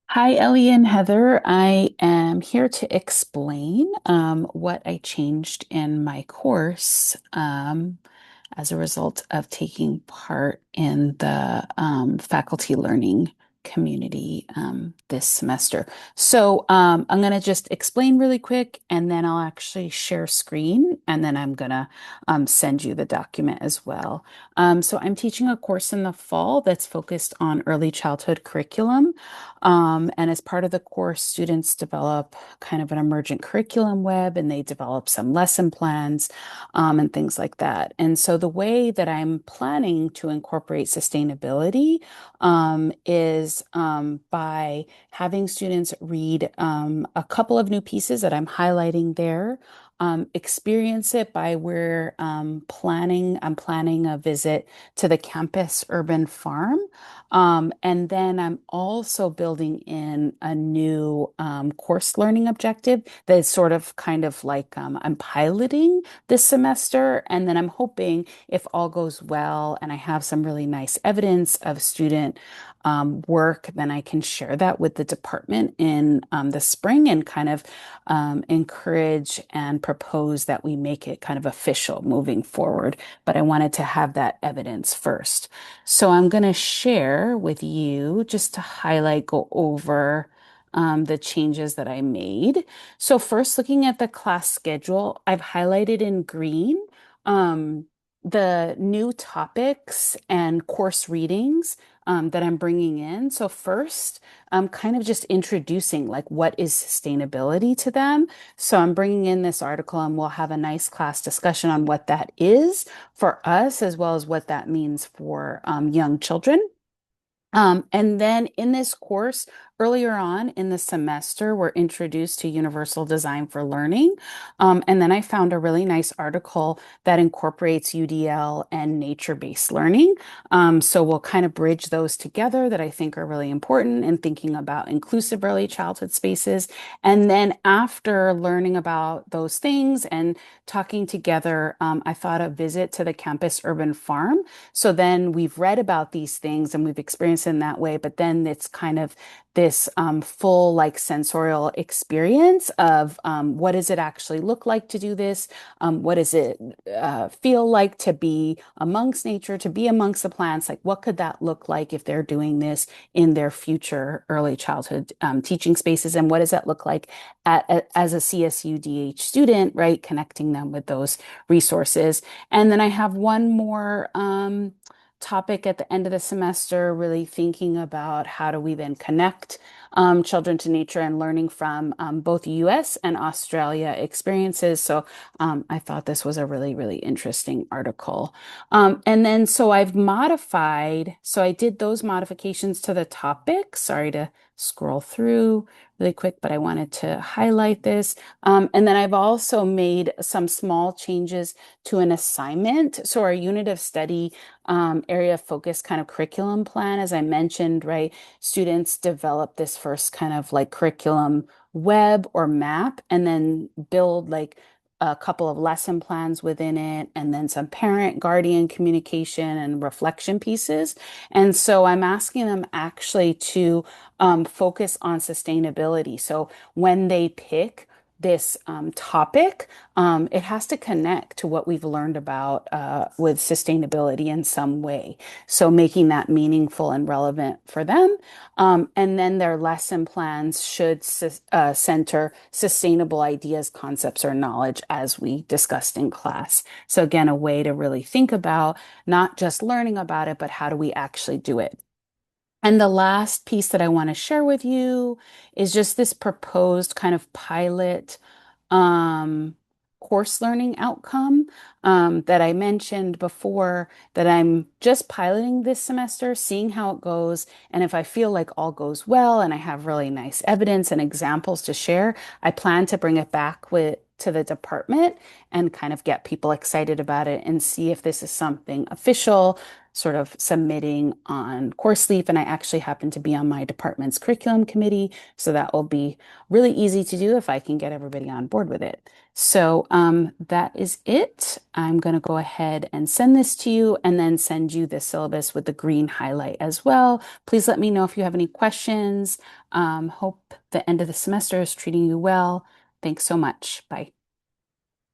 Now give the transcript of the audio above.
Hi, Ellie and Heather. I am here to explain what I changed in my course as a result of taking part in the faculty learning community this semester. I'm going to just explain really quick and then I'll actually share screen and then I'm going to send you the document as well. I'm teaching a course in the fall that's focused on early childhood curriculum. And as part of the course, students develop kind of an emergent curriculum web and they develop some lesson plans and things like that. And so the way that I'm planning to incorporate sustainability is by having students read a couple of new pieces that I'm highlighting there. Experience it by where I'm planning a visit to the campus urban farm. And then I'm also building in a new course learning objective that is sort of kind of like I'm piloting this semester. And then I'm hoping if all goes well and I have some really nice evidence of student work, then I can share that with the department in the spring and kind of encourage and propose that we make it kind of official moving forward. But I wanted to have that evidence first. So I'm going to share with you just to highlight, go over the changes that I made. So first, looking at the class schedule, I've highlighted in green um, the new topics and course readings that I'm bringing in. So first, I'm kind of just introducing like what is sustainability to them. So I'm bringing in this article and we'll have a nice class discussion on what that is for us, as well as what that means for young children. And then in this course, earlier on in the semester, we're introduced to universal design for learning. And then I found a really nice article that incorporates UDL and nature-based learning. So we'll kind of bridge those together that I think are really important in thinking about inclusive early childhood spaces. And then after learning about those things and talking together, I thought a visit to the campus urban farm. So then we've read about these things and we've experienced in that way, but then it's kind of this full like sensorial experience of what does it actually look like to do this? What does it feel like to be amongst nature, to be amongst the plants? Like what could that look like if they're doing this in their future early childhood teaching spaces? And what does that look like as a CSU DH student, right? Connecting them with those resources. And then I have one more topic at the end of the semester, really thinking about how do we then connect children to nature and learning from both US and Australia experiences. So I thought this was a really, really interesting article. And then so I've modified, so I did those modifications to the topic. Sorry to scroll through really quick, but I wanted to highlight this. And then I've also made some small changes to an assignment. So our unit of study area of focus kind of curriculum plan, as I mentioned, right? Students develop this first kind of like curriculum web or map and then build like a couple of lesson plans within it and then some parent guardian communication and reflection pieces. And so I'm asking them actually to focus on sustainability. So when they pick this topic, it has to connect to what we've learned about with sustainability in some way. So making that meaningful and relevant for them. And then their lesson plans should center sustainable ideas, concepts, or knowledge as we discussed in class. So again, a way to really think about not just learning about it, but how do we actually do it? And the last piece that I want to share with you is just this proposed kind of pilot um, course learning outcome that I mentioned before that I'm just piloting this semester, seeing how it goes. And if I feel like all goes well and I have really nice evidence and examples to share, I plan to bring it back with to the department and kind of get people excited about it and see if this is something official, sort of submitting on course leave. And I actually happen to be on my department's curriculum committee, so that will be really easy to do if I can get everybody on board with it. So that is it. I'm going to go ahead and send this to you and then send you the syllabus with the green highlight as well. Please let me know if you have any questions. Hope the end of the semester is treating you well. Thanks so much. Bye.